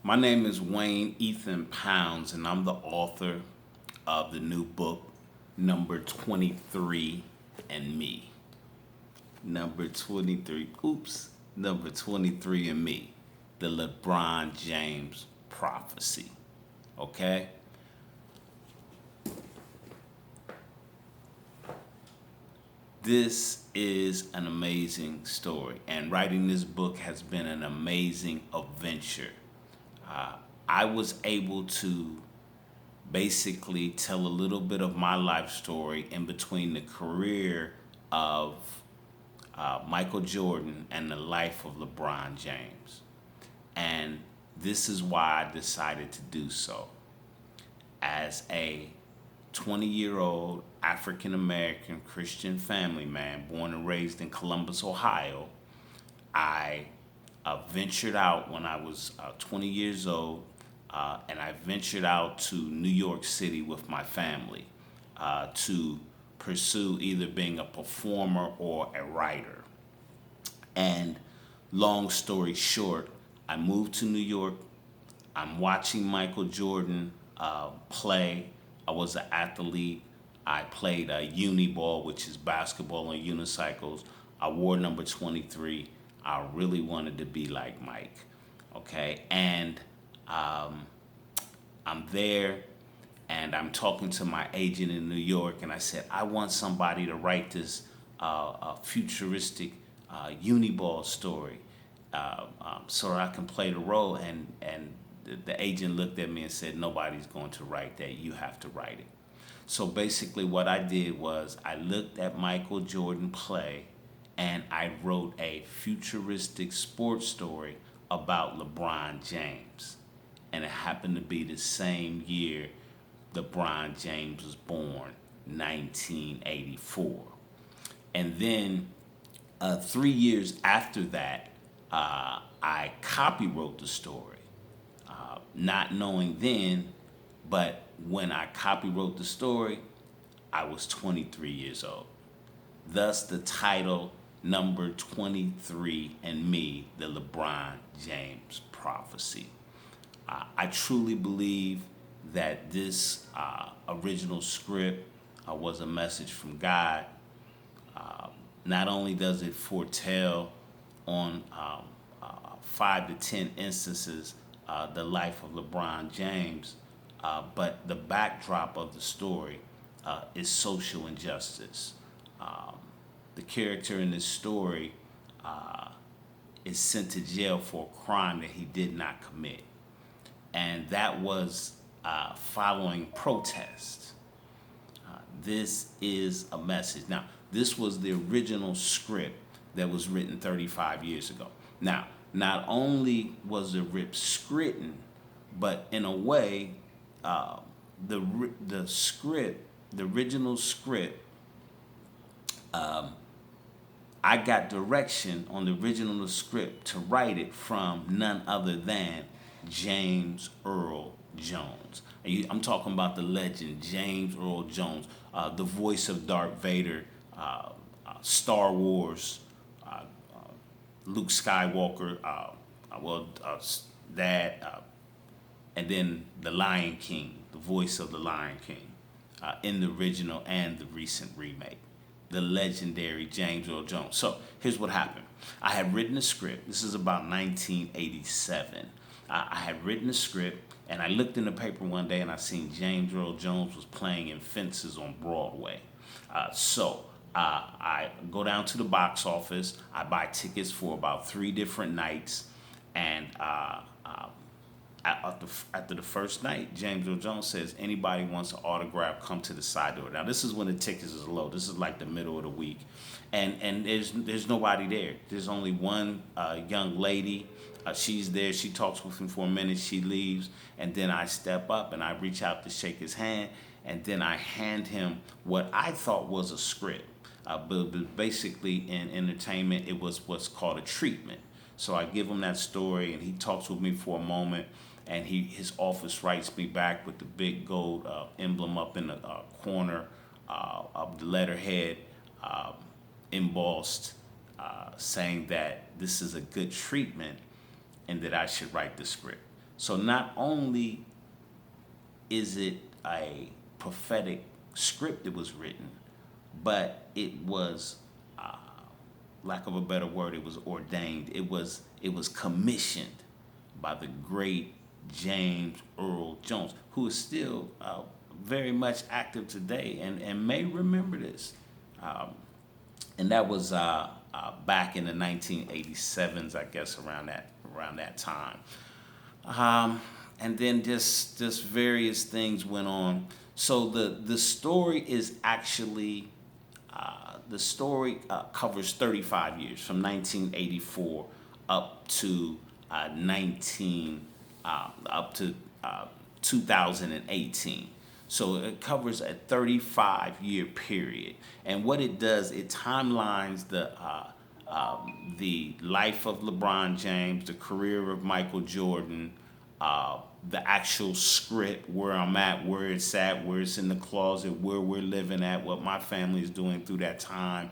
My name is Wayne Ethan Pounds, and I'm the author of the new book, Number 23 and Me. Number 23, Number 23 and Me, the LeBron James prophecy. Okay? This is an amazing story, and writing this book has been an amazing adventure. Uh, I was able to basically tell a little bit of my life story in between the career of Michael Jordan and the life of LeBron James. And this is why I decided to do so. As a 20-year-old African American Christian family man born and raised in Columbus, Ohio, I ventured out when I was 20 years old, and I ventured out to New York City with my family to pursue either being a performer or a writer. And long story short, I moved to New York. I'm watching Michael Jordan play. I was an athlete. I played uniball, which is basketball on unicycles. I wore number 23. I really wanted to be like Mike. Okay, and um, I'm there and I'm talking to my agent in New York, and I said, I want somebody to write this futuristic uniball story so that I can play the role. And the agent looked at me and said, nobody's going to write that. You have to write it. So basically, what I did was I looked at Michael Jordan play and I wrote a futuristic sports story about LeBron James. And it happened to be the same year LeBron James was born, 1984. And then 3 years after that, I copywrote the story, not knowing then, but when I copywrote the story, I was 23 years old. Thus, the title, Number 23 and Me, the LeBron James prophecy. I truly believe that this original script was a message from God. Not only does it foretell on 5 to 10 instances the life of LeBron James, but the backdrop of the story is social injustice. Um, the character in this story is sent to jail for a crime that he did not commit, and that was following protest. This is a message. Now, this was the original script that was written 35 years ago. Now, not only was the scripted, but in a way, uh, the script, the original script, I got direction on the original script to write it from none other than James Earl Jones. I'm talking about the legend James Earl Jones, the voice of Darth Vader, Star Wars, uh, Luke Skywalker, that, and then the Lion King, the voice of the Lion King, in the original and the recent remake, the legendary James Earl Jones. So here's what happened. I had written a script. This is about 1987. I had written a script, and I looked in the paper one day and I seen James Earl Jones was playing in Fences on Broadway. I go down to the box office. I buy tickets for about 3 different nights, and after the first night, James Earl Jones says, anybody wants an autograph, come to the side door. Now, this is when the tickets is low. This is like the middle of the week. And there's nobody there. There's only one young lady. She's there. She talks with him for a minute. She leaves. And then I step up and I reach out to shake his hand. And then I hand him what I thought was a script. But basically, in entertainment, it was what's called a treatment. So I give him that story, and he talks with me for a moment, and his office writes me back with the big gold emblem up in the corner of the letterhead, uh, embossed, saying that this is a good treatment and that I should write the script. So not only is it a prophetic script that was written, but it was, lack of a better word, it was ordained. It was commissioned by the great James Earl Jones, who is still very much active today and may remember this. Um, and that was back in the 1987s, I guess, around that time. Um, and then just various things went on. So the story is actually, the story covers 35 years from 1984 up to 19 up to uh, 2018. So it covers a 35-year period, and what it does, it timelines the life of LeBron James, the career of Michael Jordan, the actual script, where I'm at, where it's at, where it's in the closet, where we're living at, what my family is doing through that time,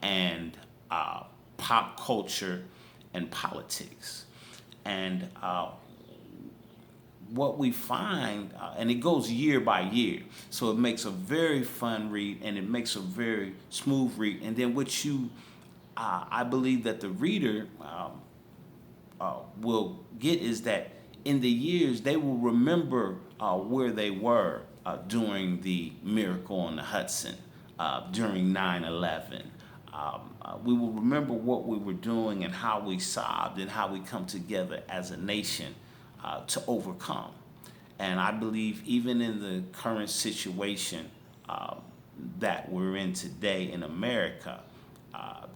and pop culture and politics. And what we find, and it goes year by year, so it makes a very fun read and it makes a very smooth read. And then what you, I believe that the reader will get is that in the years they will remember where they were during the miracle on the Hudson, during 9/11. We will remember what we were doing and how we sobbed and how we come together as a nation to overcome. And I believe even in the current situation that we're in today in America,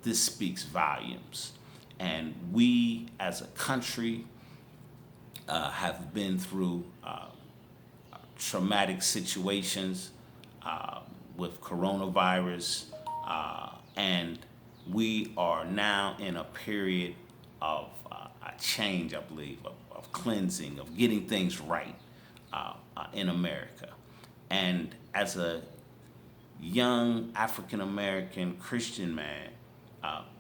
this speaks volumes. And we as a country have been through traumatic situations with coronavirus, and we are now in a period of a change, I believe, of cleansing, of getting things right in America. And as a young African American Christian man,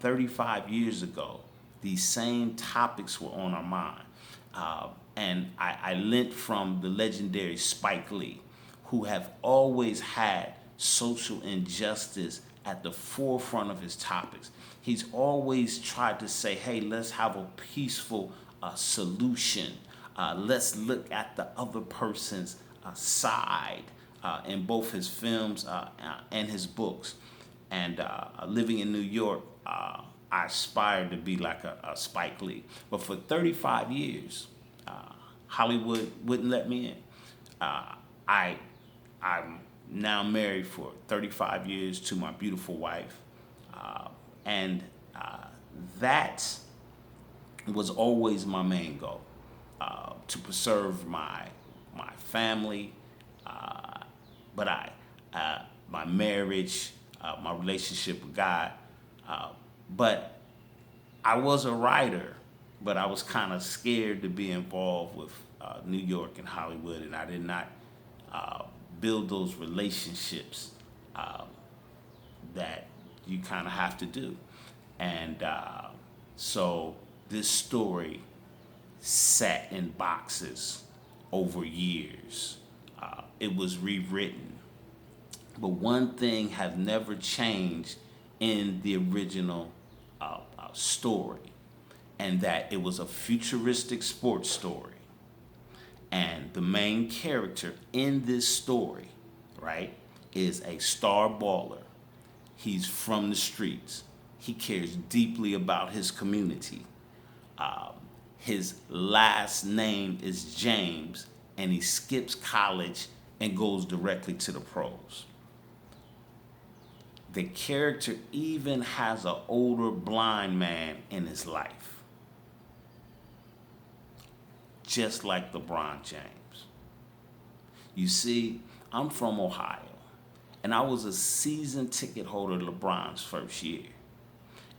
35 years ago, these same topics were on our mind. And I lent from the legendary Spike Lee, who have always had social injustice at the forefront of his topics. He's always tried to say, hey, let's have a peaceful solution. Let's look at the other person's side in both his films and his books. And living in New York, I aspired to be like a Spike Lee. But for 35 years, Hollywood wouldn't let me in. I'm now married for 35 years to my beautiful wife. And that was always my main goal, to preserve my family, but my marriage, my relationship with God. But I was a writer, but I was kind of scared to be involved with New York and Hollywood, and I did not build those relationships that you kind of have to do. And so this story sat in boxes over years. It was rewritten. But one thing has never changed in the original story, and that it was a futuristic sports story. And the main character in this story, right, is a star baller. He's from the streets. He cares deeply about his community. His last name is James, and he skips college and goes directly to the pros. The character even has an older blind man in his life, just like LeBron James. You see, I'm from Ohio, and I was a season ticket holder LeBron's first year.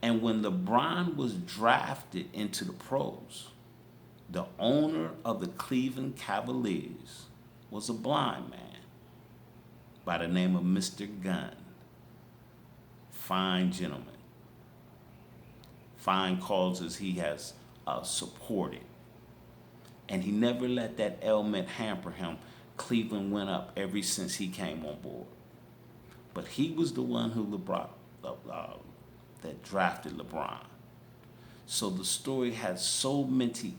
And when LeBron was drafted into the pros, the owner of the Cleveland Cavaliers was a blind man by the name of Mr. Gunn. Fine gentleman. Fine causes he has supported. And he never let that ailment hamper him. Cleveland went up ever since he came on board. But he was the one who that drafted LeBron. So the story has so many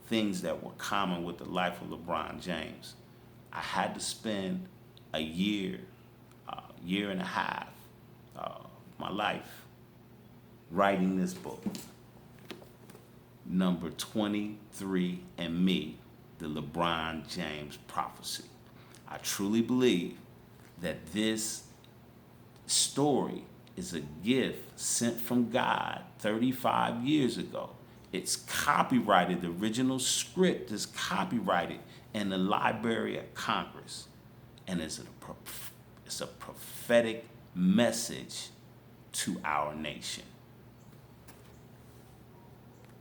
things that were common with the life of LeBron James. I had to spend a year and a half of my life writing this book. Number 23 and Me, the LeBron James prophecy. I truly believe that this story is a gift sent from God 35 years ago. It's copyrighted. The original script is copyrighted in the Library of Congress. And it's a prophetic message to our nation.